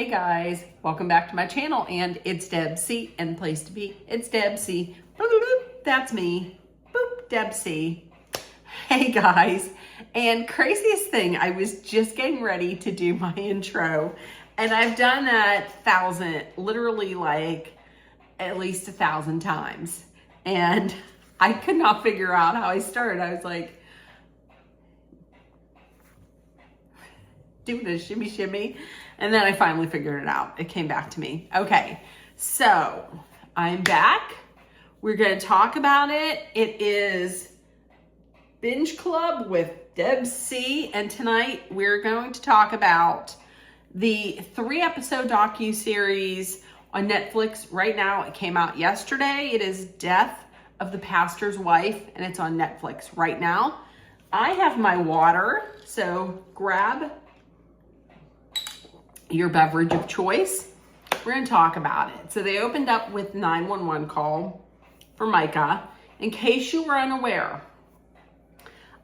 Hey guys, welcome back to my channel, and it's Deb C, and the place to be, it's Deb C. Boop, boop, boop. That's me. Boop, Deb C. Hey guys, and craziest thing, I was just getting ready to do my intro, and I've done that literally like at least 1,000 times, and I could not figure out how I started. I was like, doing a shimmy shimmy, and then I finally figured it out. It came back to me. Okay, so I'm back. We're going to talk about it. It is Binge Club with Deb C, and tonight we're going to talk about the 3-episode docu-series on Netflix right now. It came out yesterday. It is Death of the Pastor's Wife, and it's on Netflix right now. I have my water, so grab your beverage of choice. We're going to talk about it. So they opened up with 911 call for Micah, in case you were unaware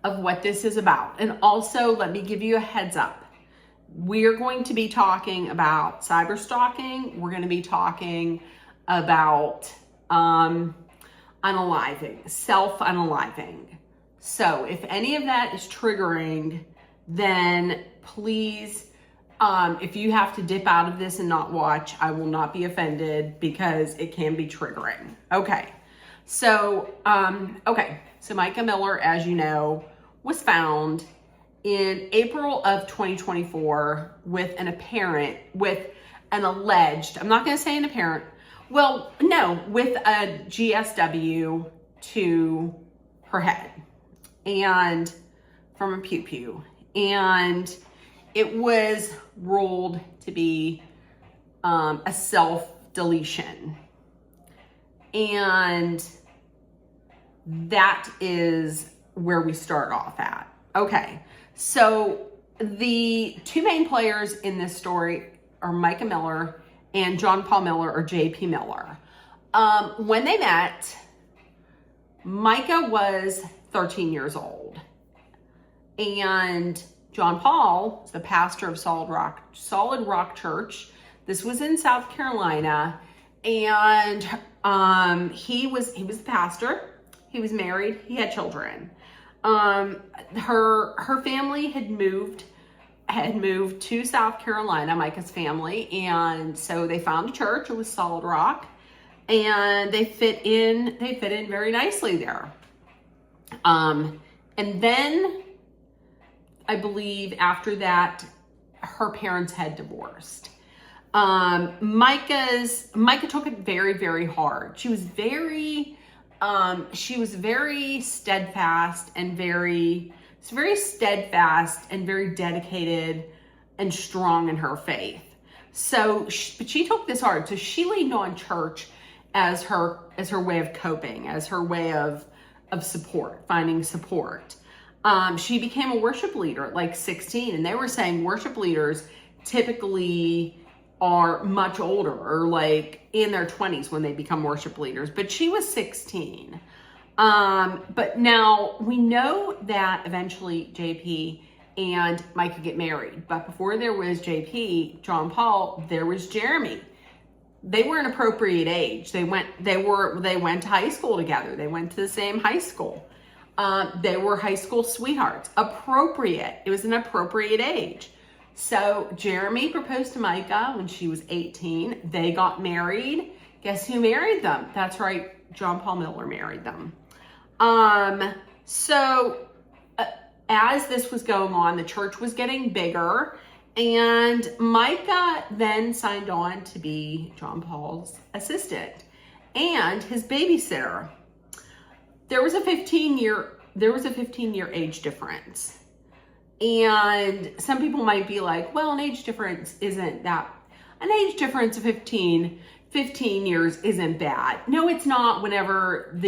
of what this is about. And also, let me give you a heads up. We're going to be talking about cyber stalking. We're going to be talking about unaliving, self-unaliving. So if any of that is triggering, then please, if you have to dip out of this and not watch, I will not be offended because it can be triggering. Okay. So Micah Miller, as you know, was found in April of 2024 with an alleged, I'm not going to say an apparent, well, no, with a GSW to her head and from a pew-pew. And it was ruled to be a self-deletion. And that is where we start off at. Okay, so the two main players in this story are Micah Miller and John Paul Miller, or JP Miller. When they met, Micah was 13 years old. And John Paul is the pastor of Solid Rock Church. This was in South Carolina, and he was the pastor. He was married. He had children. Her family had moved to South Carolina, Micah's family, and so they found a church. It was Solid Rock, and they fit in very nicely there. And then I believe after that, her parents had divorced. Micah took it very, very hard. She was very steadfast and very dedicated and strong in her faith. But she took this hard. So she leaned on church as her way of coping, as her way of support, finding support. She became a worship leader at like 16, and they were saying worship leaders typically are much older, or like in their 20s when they become worship leaders, but she was 16. But now we know that eventually JP and Micah get married, but before there was JP, John Paul, there was Jeremy. They were an appropriate age. They went to high school together. They went to the same high school. They were high school sweethearts. Appropriate. It was an appropriate age. So Jeremy proposed to Micah when she was 18. They got married. Guess who married them? That's right. John Paul Miller married them. As this was going on, the church was getting bigger, and Micah then signed on to be John Paul's assistant and his babysitter. There was a 15-year age difference. And some people might be like, well, an age difference of 15 years isn't bad. No, it's not whenever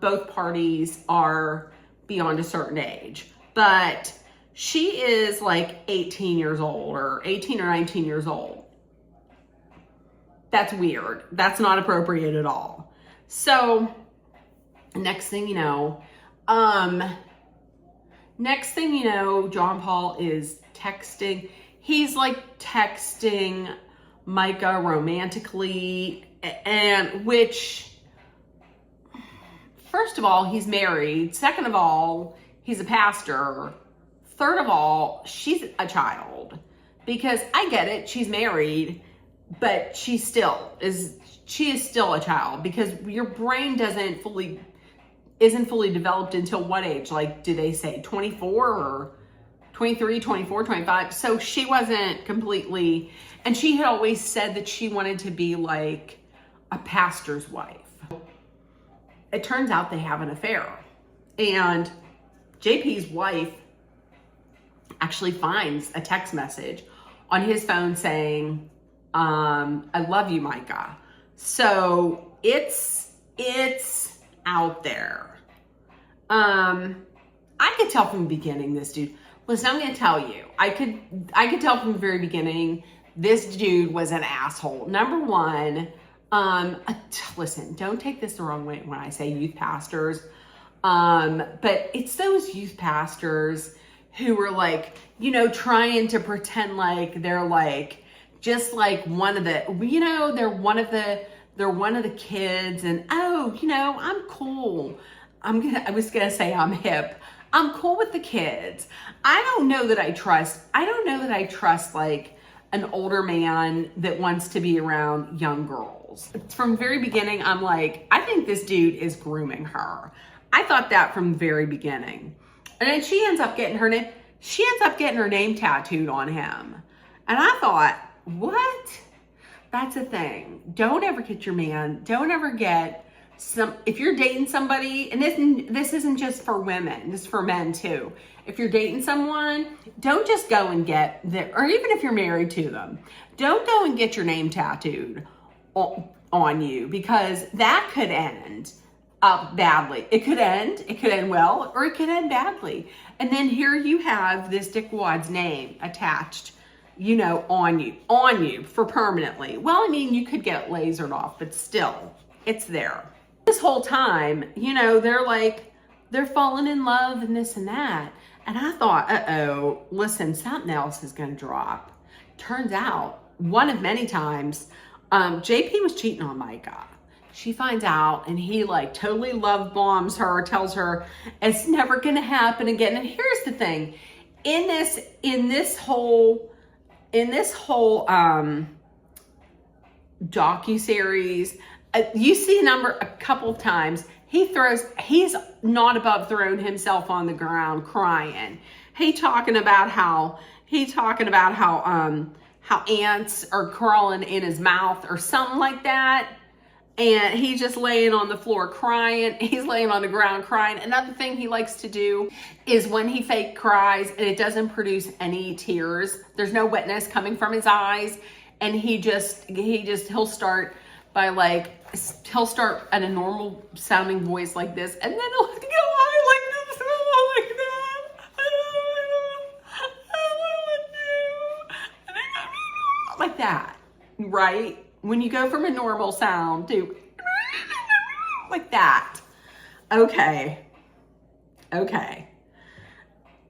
both parties are beyond a certain age. But she is like 18 years old, or 18 or 19 years old. That's weird. That's not appropriate at all. So next thing you know, John Paul is texting. he's like texting Micah romantically, and which, first of all, he's married. Second of all, he's a pastor. Third of all, she's a child. Because I get it, she's married, but she is still a child, because your brain isn't fully developed until what age? Like, do they say 24 or 23, 24, 25? So she wasn't completely, and she had always said that she wanted to be like a pastor's wife. It turns out they have an affair. And JP's wife actually finds a text message on his phone saying, I love you, Micah. So it's out there. I could tell from the beginning, this dude, listen, I'm going to tell you, I could tell from the very beginning, this dude was an asshole. Number one, listen, don't take this the wrong way when I say youth pastors. But it's those youth pastors who were like, you know, trying to pretend like they're like, just like one of the, you know, they're one of the kids, and, oh, you know, I'm cool. I was gonna say I'm hip. I'm cool with the kids. I don't know that I trust like an older man that wants to be around young girls. From the very beginning, I'm like, I think this dude is grooming her. I thought that from the very beginning. And then she ends up getting her name tattooed on him. And I thought, what? That's a thing. Don't ever get your man, don't ever get if you're dating somebody, and this isn't just for women, this is for men too. If you're dating someone, don't just go and get or even if you're married to them, don't go and get your name tattooed on you, because that could end up badly. It could end well, or it could end badly. And then here you have this dickwad's name attached, you know, on you for permanently. Well, I mean, you could get it lasered off, but still, it's there. This whole time, you know, they're falling in love and this and that. And I thought, uh-oh, listen, something else is going to drop. Turns out, one of many times, JP was cheating on Micah. She finds out, and he like totally love bombs her, tells her it's never going to happen again. And here's the thing, in this whole docu-series, you see a couple of times, he's not above throwing himself on the ground crying. He's talking about how ants are crawling in his mouth or something like that. And he's just laying on the floor crying. He's laying on the ground crying. Another thing he likes to do is when he fake cries and it doesn't produce any tears, there's no wetness coming from his eyes, and he'll start at a normal sounding voice like this, and then he'll go high like this, like that. Like that, right? When you go from a normal sound to like that. Okay.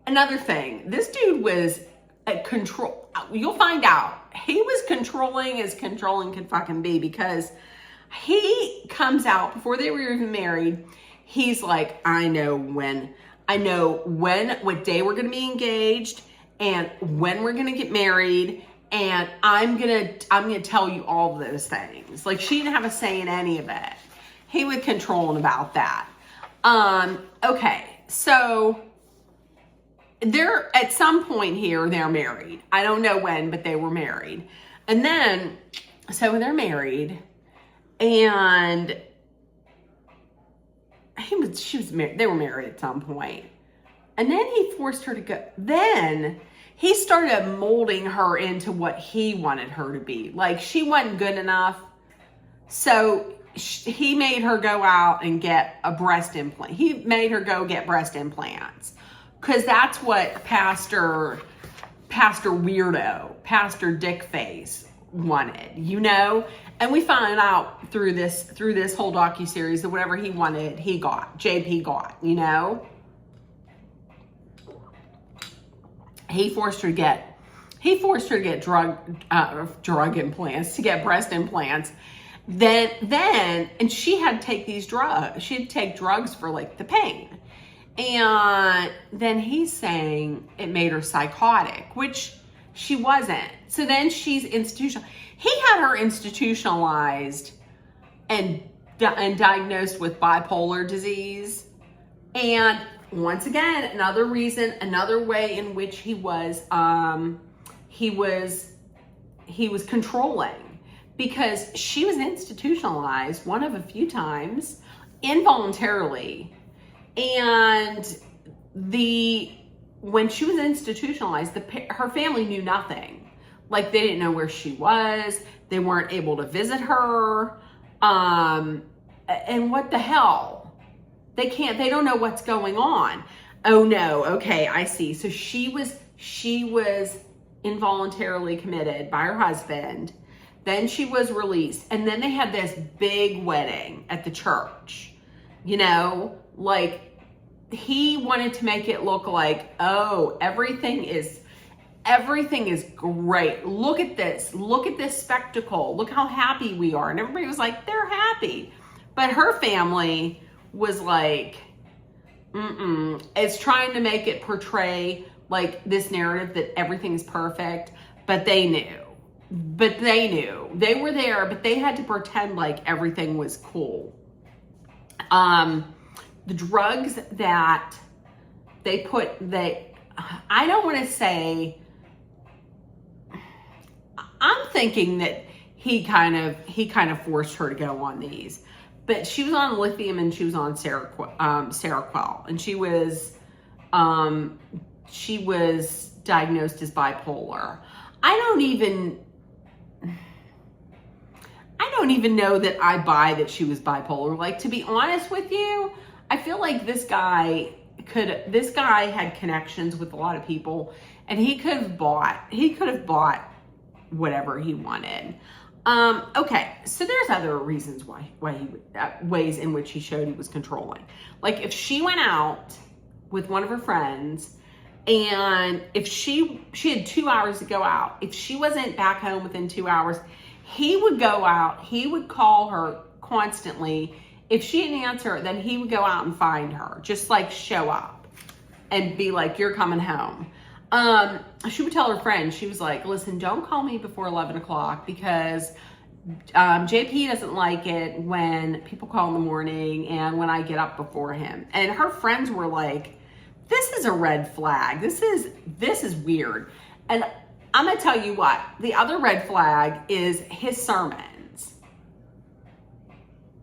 Another thing, this dude was at control. You'll find out. He was controlling as controlling could fucking be, because he comes out before they were even married. He's like, I know what day we're going to be engaged and when we're going to get married. And I'm gonna tell you all of those things. Like, she didn't have a say in any of it. He was controlling about that. Okay, so they're at some point here, they're married. I don't know when, but they were married. And then, so they're married, and they were married at some point. And then he forced her to go. Then he started molding her into what he wanted her to be. Like, she wasn't good enough. So he made her go out and get a breast implant. He made her go get breast implants. Because that's what Pastor Weirdo, Pastor Dickface wanted, you know? And we find out through this whole docuseries that whatever he wanted, JP got, you know? He forced her to get he forced her to get drug implants, to get breast implants. Then, and she had to take these drugs. She had to take drugs for like the pain. And then he's saying it made her psychotic, which she wasn't. So then she's institutional. He had her institutionalized and diagnosed with bipolar disease. And once again, another reason, another way in which he was controlling, because she was institutionalized one of a few times involuntarily. And when she was institutionalized, her family knew nothing. Like, they didn't know where she was. They weren't able to visit her. And what the hell? They don't know what's going on. Oh no, okay, I see. So she was involuntarily committed by her husband. Then she was released. And then they had this big wedding at the church. You know, like, he wanted to make it look like, oh, everything is great. Look at this spectacle. Look how happy we are. And everybody was like, they're happy. But her family was like, it's trying to make it portray like this narrative that everything's perfect. But they knew. They were there, but they had to pretend like everything was cool. The drugs that I don't want to say, I'm thinking that he kind of forced her to go on these, but she was on lithium and she was on Seroquel, and she was diagnosed as bipolar. I don't even know that I buy that she was bipolar. Like, to be honest with you, I feel like this guy had connections with a lot of people, and he could have bought whatever he wanted. Okay, so there's other reasons why ways in which he showed he was controlling. Like, if she went out with one of her friends, and if she had 2 hours to go out, if she wasn't back home within 2 hours, he would go out, he would call her constantly. If she didn't answer, then he would go out and find her, just like show up and be like, you're coming home. She would tell her friends, she was like, listen, don't call me before 11 o'clock because JP doesn't like it when people call in the morning and when I get up before him. And her friends were like, this is a red flag. This is weird. And I'm going to tell you what, the other red flag is his sermons.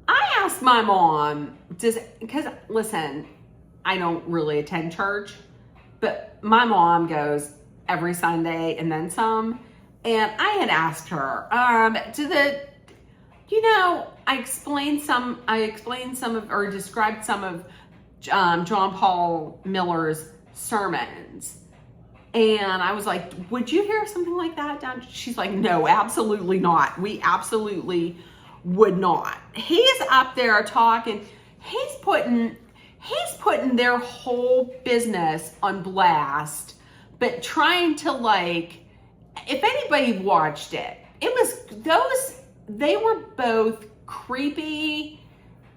I asked my mom, because listen, I don't really attend church, but my mom goes every Sunday and then some. And I had asked her, I described some of John Paul Miller's sermons. And I was like, would you hear something like that down? She's like, no, absolutely not. We absolutely would not. He's up there talking. He's putting their whole business on blast, but trying to, like, if anybody watched it, they were both creepy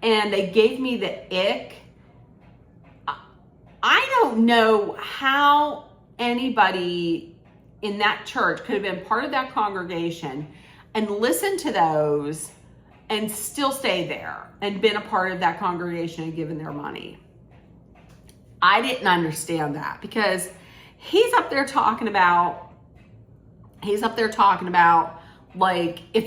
and they gave me the ick. I don't know how anybody in that church could have been part of that congregation and listened to those and still stay there and been a part of that congregation and given their money. I didn't understand that, because he's up there talking about like, if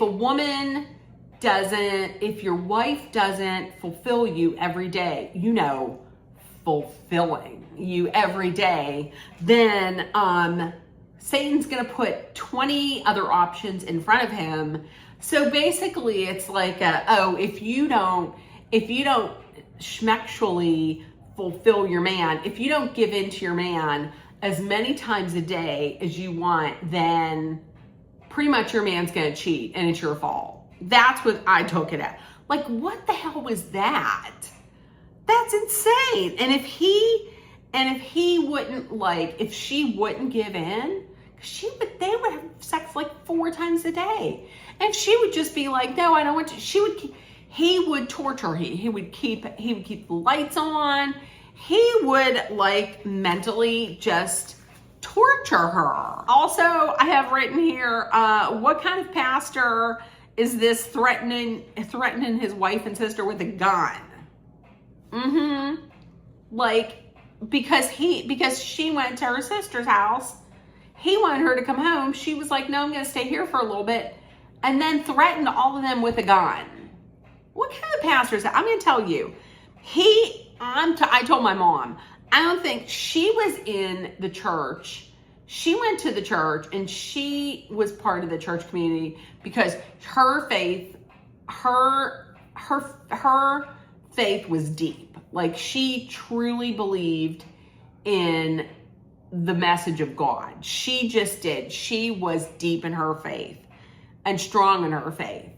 your wife doesn't fulfill you every day, fulfilling you every day, then Satan's gonna put 20 other options in front of him. So basically it's like, if you don't schmexually fulfill your man, if you don't give in to your man as many times a day as you want, then pretty much your man's gonna cheat and it's your fault. That's what I took it at. Like, what the hell was that? That's insane. And if she wouldn't give in, They would have sex like 4 times a day. And she would just be like, no, I don't want to. He would torture her. He would keep the lights on. He would like mentally just torture her. Also, I have written here, what kind of pastor is this threatening his wife and sister with a gun? Like, because she went to her sister's house, he wanted her to come home. She was like, no, I'm going to stay here for a little bit, and then threatened all of them with a gun. What kind of pastor is that? I'm going to tell you. I told my mom, I don't think she was in the church. She went to the church and she was part of the church community because her faith was deep. Like, she truly believed in the message of God. She just did. She was deep in her faith and strong in her faith.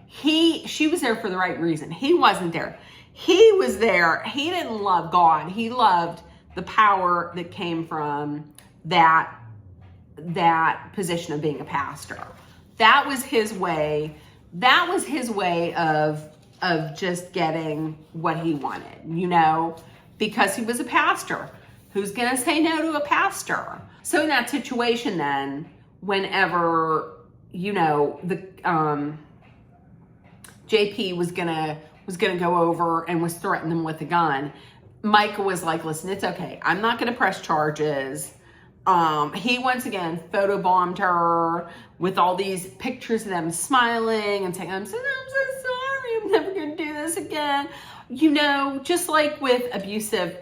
She was there for the right reason. He wasn't there. He was there. He didn't love God. He loved the power that came from that position of being a pastor. That was his way. That was his way of just getting what he wanted, because he was a pastor. Who's going to say no to a pastor? So in that situation then, whenever, JP was gonna go over and was threatening them with a gun, Micah was like, listen, it's okay. I'm not gonna press charges. He once again photobombed her with all these pictures of them smiling and saying, I'm so sorry, I'm never gonna do this again. Just like with abusive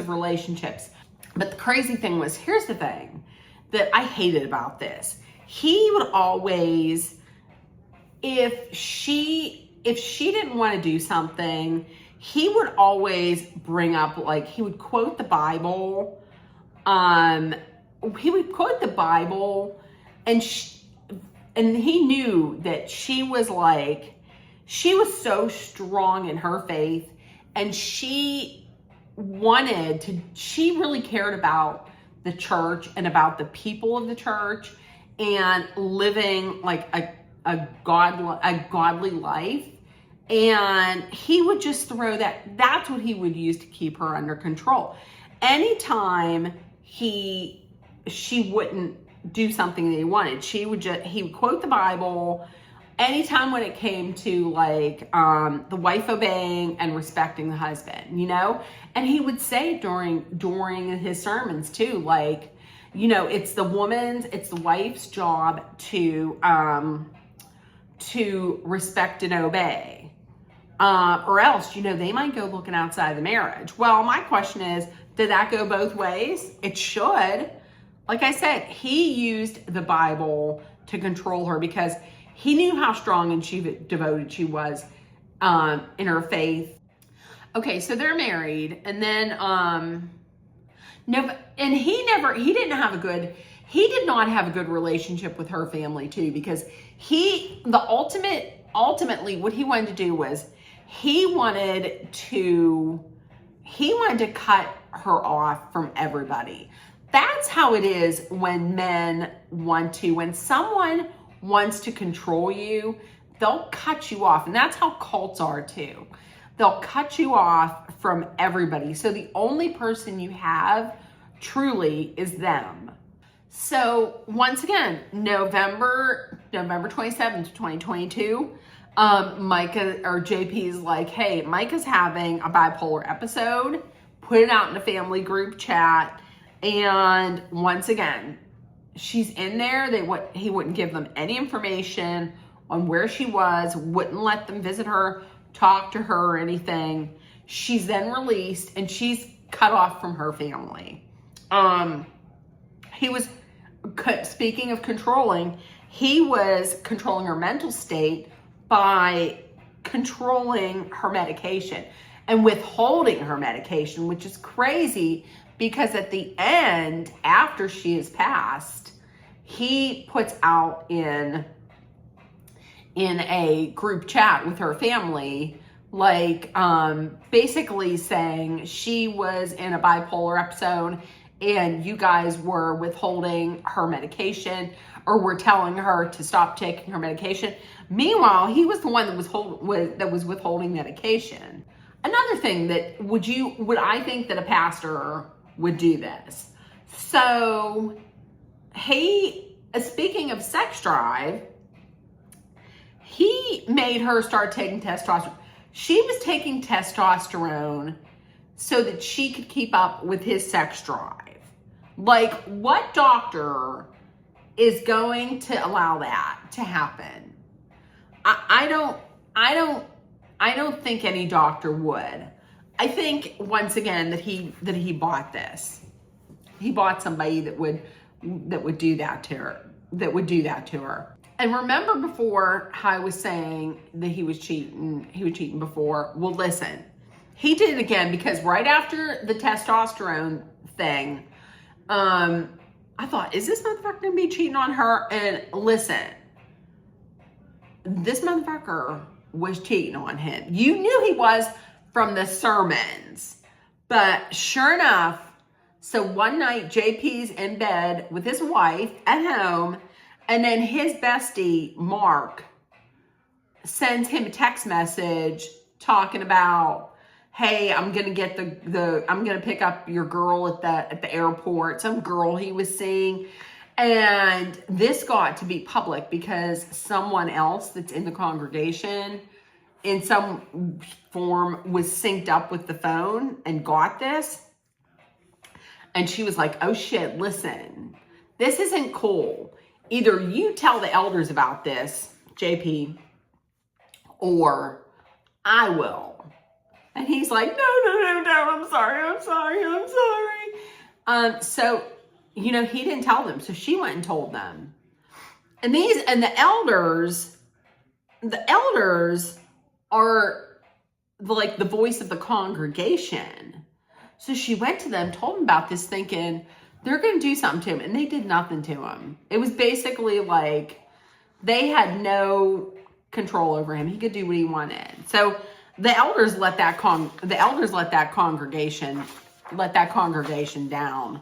relationships. But the crazy thing was, here's the thing that I hated about this. He would always, if she didn't want to do something, he would always bring up, like, he would quote the Bible. He would quote the Bible, and he knew that she was so strong in her faith, and she really cared about the church and about the people of the church and living like a godly life. And he would just throw that's what he would use to keep her under control. Anytime she wouldn't do something that he wanted, he would quote the Bible. Anytime when it came to the wife obeying and respecting the husband, and he would say during his sermons too, it's the wife's job to respect and obey, or else, they might go looking outside the marriage. Well, my question is, did that go both ways? It should. Like I said, he used the Bible to control her because he knew how strong and devoted she was in her faith. Okay, so they're married, and then he did not have a good relationship with her family too, because ultimately what he wanted to do was he wanted to cut her off from everybody. That's how it is when when someone wants to control you, they'll cut you off. And that's how cults are too. They'll cut you off from everybody. So the only person you have truly is them. So once again, November 27th, 2022, Micah or JP's like, hey, Micah's having a bipolar episode. Put it out in a family group chat. And once again, she's in there. He wouldn't give them any information on where she was, wouldn't let them visit her, talk to her or anything. She's then released and she's cut off from her family. Speaking of controlling, he was controlling her mental state by controlling her medication and withholding her medication, which is crazy because at the end, after she is passed, he puts out in a group chat with her family, basically saying she was in a bipolar episode and you guys were withholding her medication or were telling her to stop taking her medication. Meanwhile, he was the one that was withholding medication. Another thing that would I think that a pastor would do this? So speaking of sex drive, he made her start taking testosterone. She was taking testosterone so that she could keep up with his sex drive. Like, what doctor is going to allow that to happen? I don't think any doctor would. I think once again that he bought this. He bought somebody that would do that to her. And remember before how I was saying that he was cheating before? Well, listen, he did it again, because right after the testosterone thing, I thought, is this motherfucker gonna be cheating on her? And listen, this motherfucker was cheating on him. You knew he was from the sermons, but sure enough, so one night JP's in bed with his wife at home, and then his bestie, Mark, sends him a text message talking about, hey, I'm gonna get I'm gonna pick up your girl at the airport, some girl he was seeing. And this got to be public because someone else that's in the congregation in some form was synced up with the phone and got this. And she was like, oh shit, listen, this isn't cool. Either you tell the elders about this, JP, or I will. And he's like, no, I'm sorry. So, he didn't tell them. So she went and told them. And the elders are like the voice of the congregation. So she went to them, told them about this, thinking they're going to do something to him. And they did nothing to him. It was basically like they had no control over him. He could do what he wanted. So the elders let that congregation down.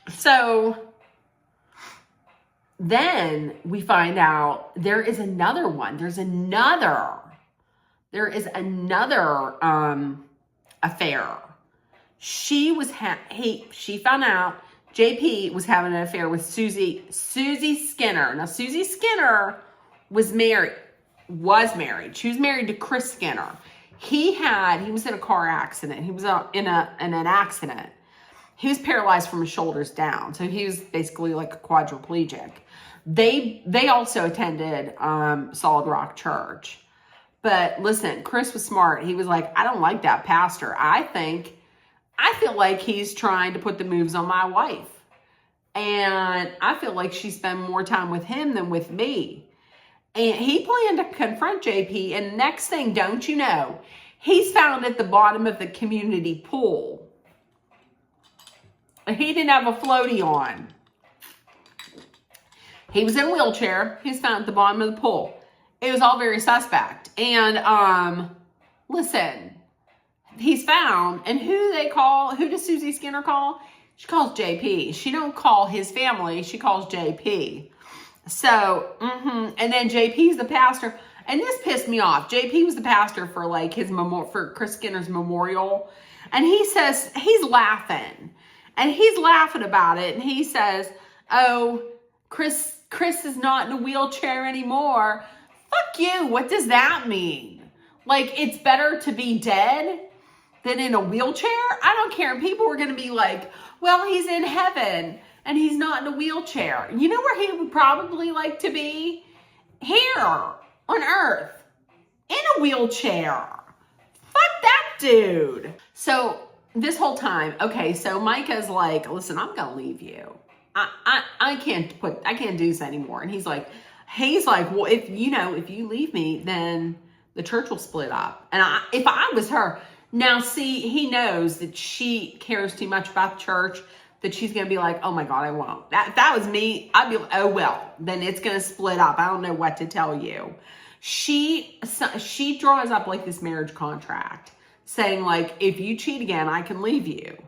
So then we find out there is another one. There is another affair. She found out JP was having an affair with Susie Skinner. Now, Susie Skinner was married. She was married to Chris Skinner. He was in a car accident. He was in an accident. He was paralyzed from his shoulders down. So he was basically like a quadriplegic. They also attended Solid Rock Church. But listen, Chris was smart. He was like, I don't like that pastor. I feel like he's trying to put the moves on my wife. And I feel like she spent more time with him than with me. And he planned to confront JP. And next thing, don't you know, he's found at the bottom of the community pool. He didn't have a floaty on. He was in a wheelchair. He was found at the bottom of the pool. It was all very suspect. And listen, he's found, and who does Susie Skinner call? She calls JP. She don't call his family. She calls JP. So, and then JP's the pastor. And this pissed me off. JP was the pastor for like for Chris Skinner's memorial. And he says, he's laughing. And he's laughing about it. And he says, oh, Chris is not in a wheelchair anymore. Fuck you. What does that mean? Like, it's better to be dead than in a wheelchair? I don't care. People are going to be like, well, he's in heaven and he's not in a wheelchair. You know where he would probably like to be? Here on earth. In a wheelchair. Fuck that dude. So this whole time, okay, so Micah's like, listen, I'm going to leave you. I can't do this anymore. And he's like, well, if you leave me, then the church will split up. And if I was her, now see, he knows that she cares too much about the church, that she's going to be like, oh my God, I won't. If that was me, I'd be like, oh, well, then it's going to split up. I don't know what to tell you. She draws up like this marriage contract saying like, if you cheat again, I can leave you.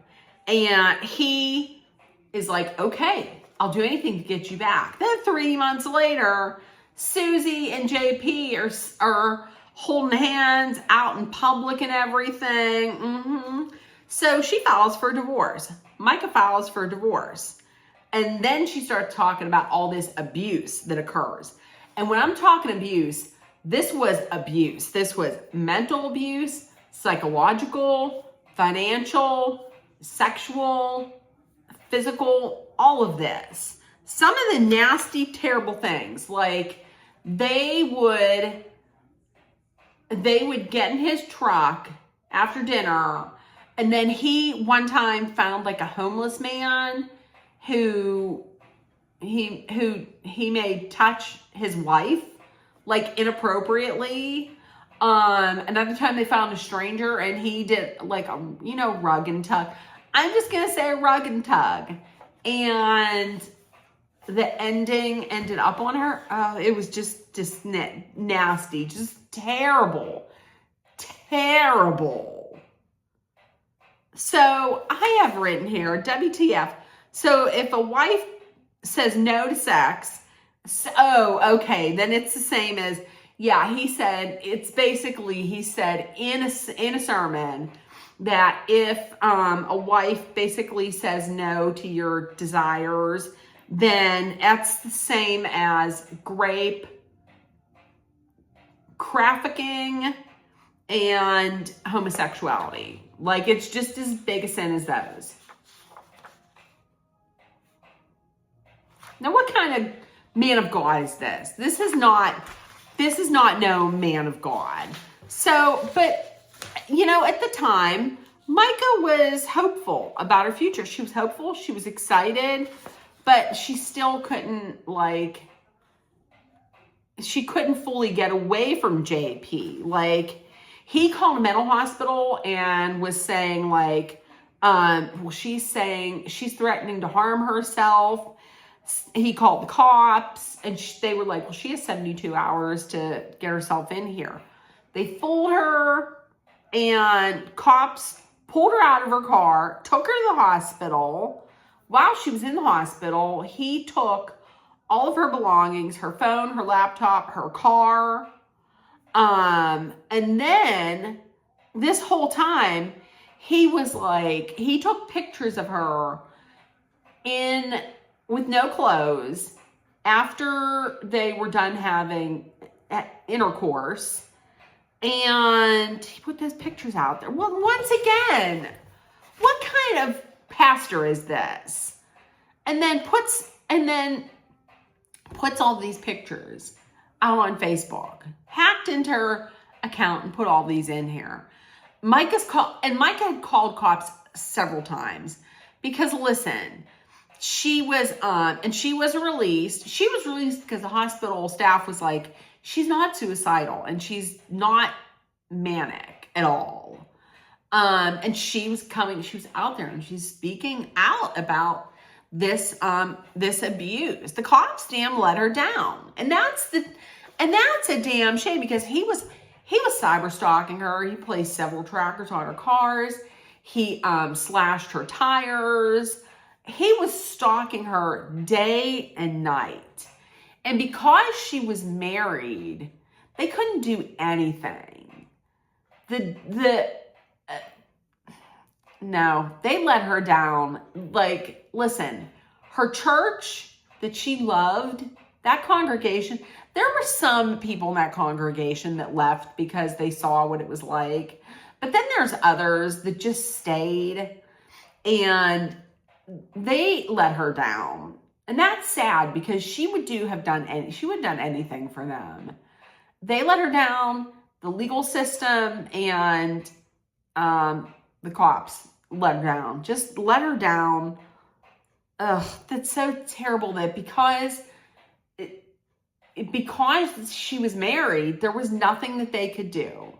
And he is like, okay, I'll do anything to get you back. Then 3 months later, Susie and JP are holding hands out in public and everything. So she files for divorce. Micah files for divorce. And then she starts talking about all this abuse that occurs. And when I'm talking abuse, this was abuse. This was mental abuse, psychological, financial, sexual, physical, all of this. Some of the nasty, terrible things, like they would get in his truck after dinner, and then he one time found like a homeless man who he made touch his wife like inappropriately. Another time they found a stranger and he did like a rug and tug. I'm just gonna say rug and tug, and the ending ended up on her. It was just nasty, just terrible. So I have written here, WTF. So if a wife says no to sex, okay, then it's the same as, he said, it's basically, he said in a sermon that if a wife basically says no to your desires, then that's the same as rape, trafficking, and homosexuality. Like, it's just as big a sin as those. Now, what kind of man of God is this? This is not no man of God. So, but, at the time, Micah was hopeful about her future. She was hopeful. She was excited, but she still couldn't, she couldn't fully get away from JP. Like, he called a mental hospital and was saying, she's threatening to harm herself. He called the cops, and they were like, well, she has 72 hours to get herself in here. They fooled her, and cops pulled her out of her car, took her to the hospital. While she was in the hospital, he took all of her belongings, her phone, her laptop, her car. And then this whole time, he took pictures of her with no clothes after they were done having intercourse, and he put those pictures out there. Well, once again, what kind of pastor is this? And then puts all these pictures out on Facebook, hacked into her account and put all these in here. Micah had called cops several times because, listen, she was released. She was released because the hospital staff was like, she's not suicidal and she's not manic at all. And she was out there and she's speaking out about this abuse. The cops let her down. And that's a damn shame, because he was cyber stalking her. He placed several trackers on her cars. He slashed her tires. He was stalking her day and night. And because she was married, they couldn't do anything. No, they let her down. Like, listen, her church that she loved, that congregation, there were some people in that congregation that left because they saw what it was like. But then there's others that just stayed, and they let her down. And that's sad, because she would have done anything for them. They let her down. The legal system and the cops let her down. Just let her down. Ugh, that's so terrible that because she was married, there was nothing that they could do.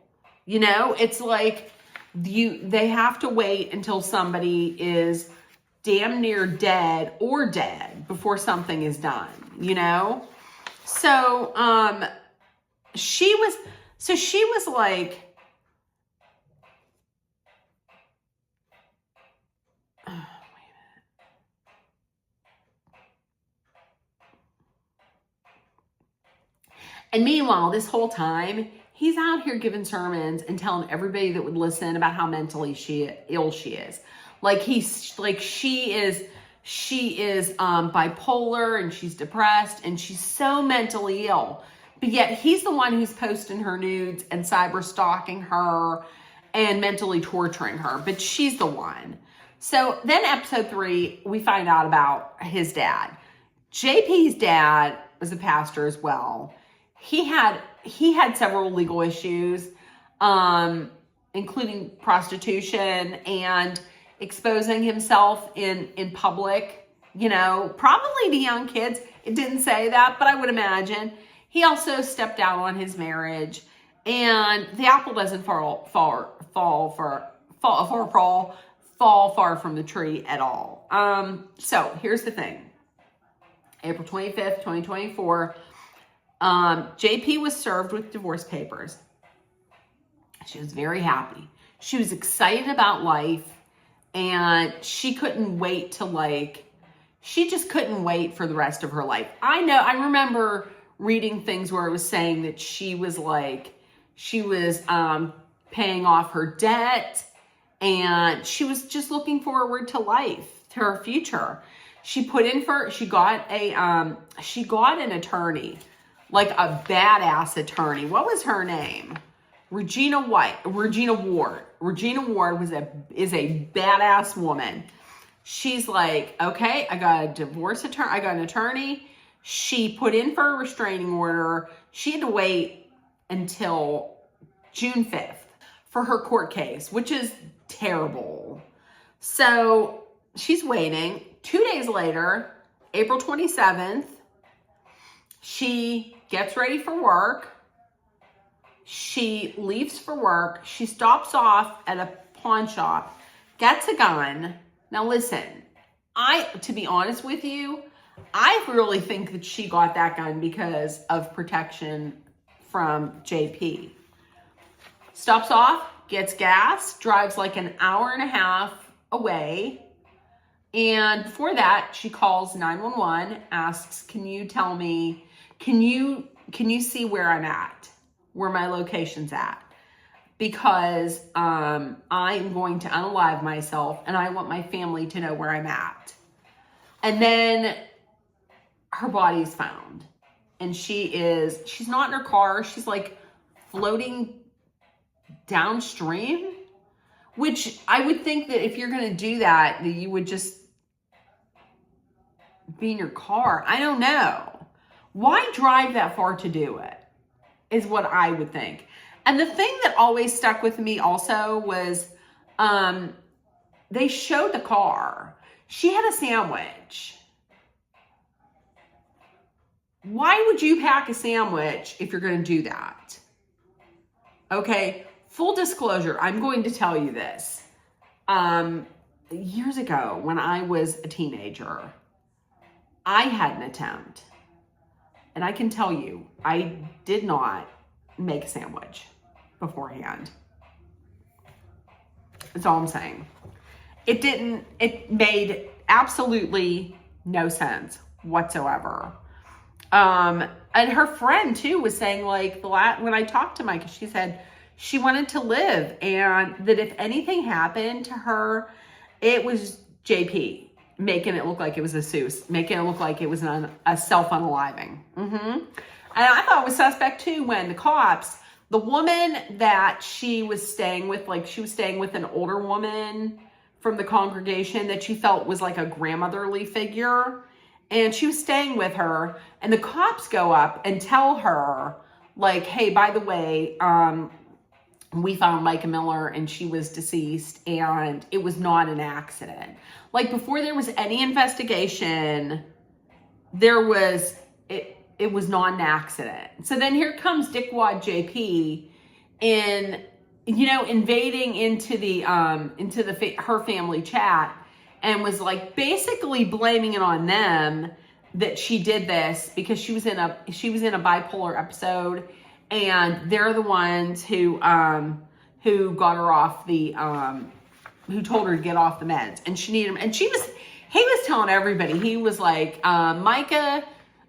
It's like they have to wait until somebody is damn near dead or dead before something is done, So, she was like, And meanwhile, this whole time, he's out here giving sermons and telling everybody that would listen about how mentally ill she is. Like she is bipolar, and she's depressed, and she's so mentally ill. But yet he's the one who's posting her nudes and cyber stalking her and mentally torturing her. But she's the one. So then episode 3, we find out about his dad. JP's dad was a pastor as well. He had several legal issues, including prostitution and exposing himself in public, probably to young kids. It didn't say that, but I would imagine. He also stepped out on his marriage, and the apple doesn't fall far from the tree at all. So here's the thing. April 25th, 2024, JP was served with divorce papers. She was very happy. She was excited about life, and she couldn't wait to she just couldn't wait for the rest of her life. I remember reading things where it was saying that she was paying off her debt, and she was just looking forward to life, to her future. She got an attorney, like a badass attorney. What was her name? Regina Ward. Regina Ward is a badass woman. She's like, okay, I got an attorney. She put in for a restraining order. She had to wait until June 5th for her court case, which is terrible. So she's waiting. 2 days later, April 27th, she gets ready for work. She leaves for work. She stops off at a pawn shop, gets a gun. Now listen, to be honest with you, I really think that she got that gun because of protection from JP. Stops off, gets gas, drives like an hour and a half away. And before that, she calls 911, asks, can you see where I'm at, where my location's at? Because I am going to unalive myself, and I want my family to know where I'm at. And then her body's found, and she's not in her car. She's like floating downstream, which I would think that if you're going to do that you would just be in your car. I don't know. Why drive that far to do it, is what I would think. And the thing that always stuck with me also was they showed the car. She had a sandwich. Why would you pack a sandwich if you're going to do that? Okay, full disclosure, I'm going to tell you this. Years ago, when I was a teenager, I had an attempt. And I can tell you, I did not make a sandwich beforehand. That's all I'm saying. It made absolutely no sense whatsoever. And her friend too was saying, like, when I talked to Micah, she said she wanted to live, and that if anything happened to her, it was JP making it look like it was a Seuss, making it look like it was a self-unaliving. And I thought it was suspect too when the cops, the woman that she was staying with, like she was staying with an older woman from the congregation that she felt was like a grandmotherly figure. And she was staying with her, and the cops go up and tell her, like, hey, by the way, we found Micah Miller and she was deceased, and it was not an accident. Like, before there was any investigation, it was not an accident. So then here comes Dickwad JP in, invading into her family chat, and was like basically blaming it on them that she did this because she was in a bipolar episode, and they're the ones who got her off who told her to get off the meds, and she needed them. And he was telling everybody, he was like, Micah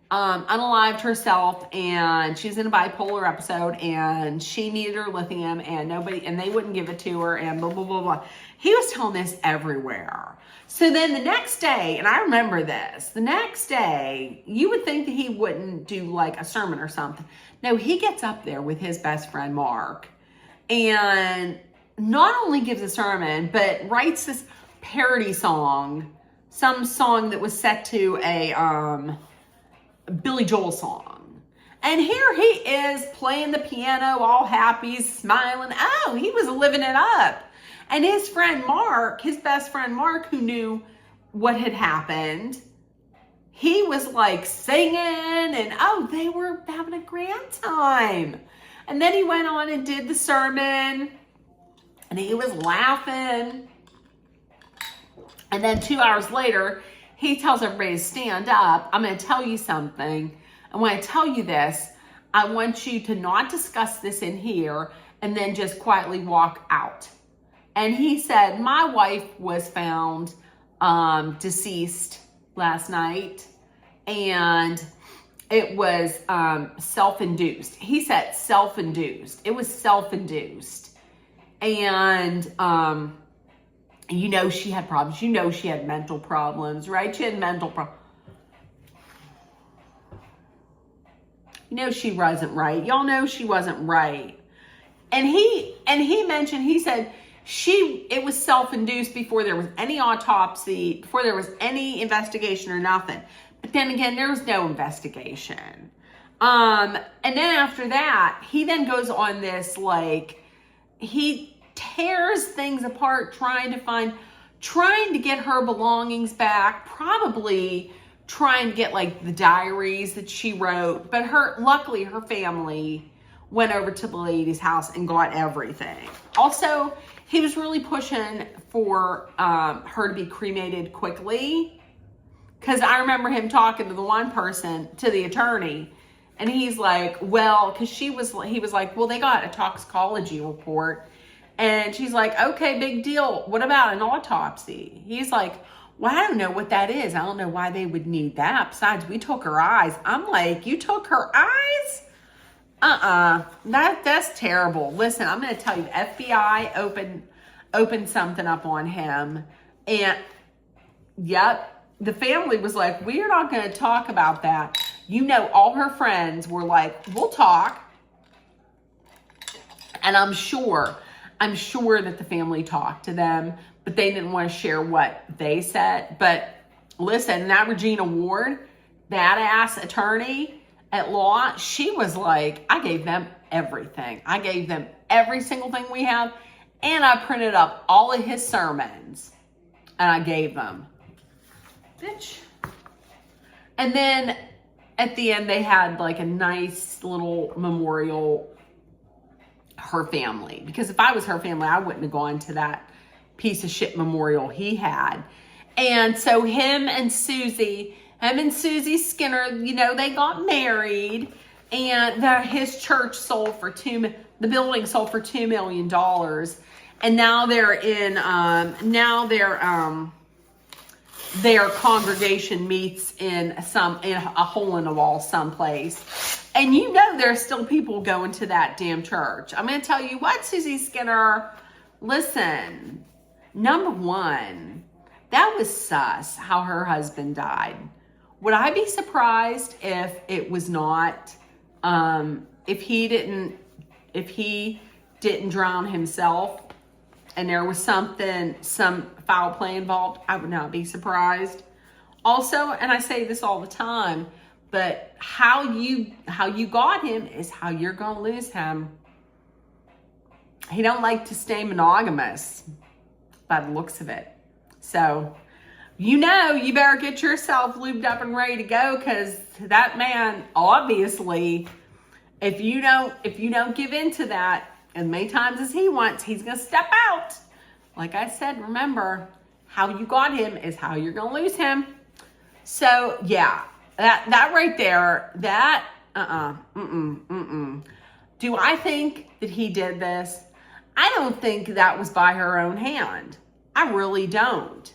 unalived herself, and she's in a bipolar episode, and she needed her lithium, and they wouldn't give it to her, and blah, blah, blah, blah. He was telling this everywhere. So then the next day, and I remember this, the next day, you would think that he wouldn't do like a sermon or something. No, he gets up there with his best friend, Mark, and not only gives a sermon, but writes this parody song, some song that was set to a Billy Joel song. And here he is playing the piano, all happy, smiling. Oh, he was living it up. And his friend Mark, his best friend Mark, who knew what had happened, he was like singing, and oh, they were having a grand time. And then he went on and did the sermon, and he was laughing. And then 2 hours later, he tells everybody to stand up. I'm going to tell you something. And when I tell you this, I want you to not discuss this in here and then just quietly walk out. And he said, my wife was found deceased last night, and it was self-induced. He said self-induced. It was self-induced. And you know she had problems. You know she had mental problems, right? She had mental problems. You know she wasn't right. Y'all know she wasn't right. And he mentioned, he said it was self-induced before there was any autopsy, before there was any investigation or nothing. But then again, there was no investigation. And then after that, he then goes on this, like, he tears things apart, trying to get her belongings back, probably trying to get like the diaries that she wrote. But luckily her family went over to the lady's house and got everything. Also, he was really pushing for her to be cremated quickly, because I remember him talking to the one person, to the attorney, and he's like, well, because he was like, well, they got a toxicology report. And she's like, okay, big deal. What about an autopsy? He's like, well, I don't know what that is. I don't know why they would need that. Besides, we took her eyes. I'm like, you took her eyes? That's terrible. Listen, I'm going to tell you, the FBI opened something up on him. And, yep, the family was like, we're not going to talk about that. You know, all her friends were like, we'll talk. And I'm sure that the family talked to them, but they didn't want to share what they said. But listen, that Regina Ward, badass attorney at law, she was like, I gave them everything. I gave them every single thing we have, and I printed up all of his sermons, and I gave them. Bitch. And then at the end, they had like a nice little memorial, her family, because if I was her family, I wouldn't have gone to that piece of shit memorial he had. And so him and Susie Skinner, you know, they got married, and his church sold for the building sold for $2 million. And now their congregation meets in a hole in the wall someplace. And you know there's still people going to that damn church. I'm going to tell you what, Susie Skinner, listen, number one, that was sus how her husband died. Would I be surprised if it was not, if he didn't drown himself and there was some foul play involved? I would not be surprised. Also, and I say this all the time, but how you got him is how you're going to lose him. He don't like to stay monogamous by the looks of it. So, you know, you better get yourself lubed up and ready to go, because that man, obviously, if you don't give in to that as many times as he wants, he's going to step out. Like I said, remember, how you got him is how you're going to lose him. So, yeah. That right there, Do I think that he did this? I don't think that was by her own hand. I really don't.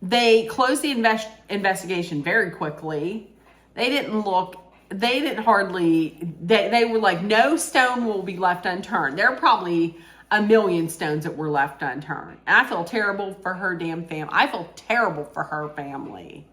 They closed the investigation very quickly. they didn't hardly, they were like, no stone will be left unturned. There are probably a million stones that were left unturned. And I feel terrible for her damn family. I feel terrible for her family.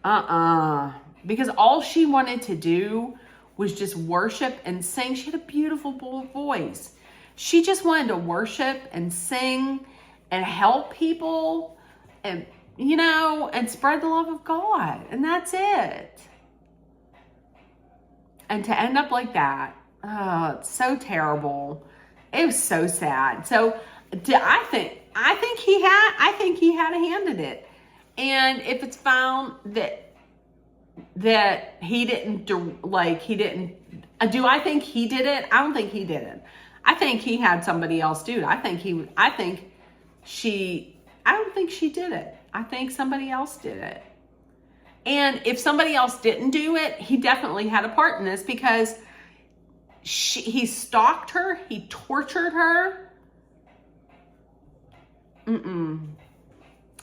Because all she wanted to do was just worship and sing. She had a beautiful voice. She just wanted to worship and sing and help people and, you know, and spread the love of God. And that's it. And to end up like that, oh, it's so terrible. It was so sad. So I think he had a hand in it. And if it's found that he didn't do, like he didn't, do I think he did it? I don't think he did it. I think he had somebody else do it. I don't think she did it. I think somebody else did it. And if somebody else didn't do it, he definitely had a part in this, because he stalked her. He tortured her.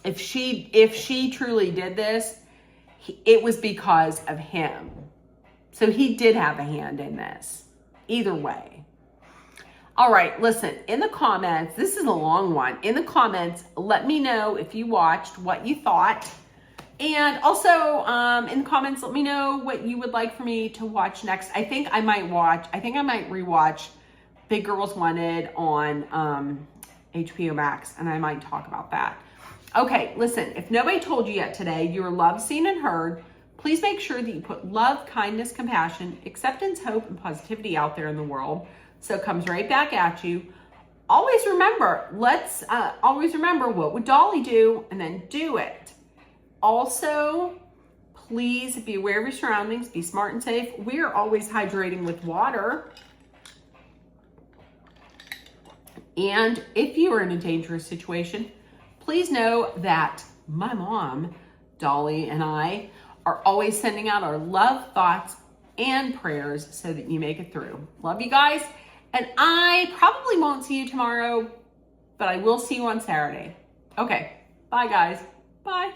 If she truly did this, it was because of him. So he did have a hand in this. Either way. All right, listen, in the comments, this is a long one. In the comments, let me know if you watched, what you thought. And also, in the comments, let me know what you would like for me to watch next. I think I might rewatch Big Girls Wanted on HBO Max, and I might talk about that. Okay, listen, if nobody told you yet today, you're loved, seen, and heard. Please make sure that you put love, kindness, compassion, acceptance, hope, and positivity out there in the world, so it comes right back at you. Always remember, what would Dolly do, and then do it. Also, please be aware of your surroundings, be smart and safe. We are always hydrating with water. And if you are in a dangerous situation, please know that my mom, Dolly, and I are always sending out our love, thoughts, and prayers so that you make it through. Love you guys. And I probably won't see you tomorrow, but I will see you on Saturday. Okay. Bye, guys. Bye.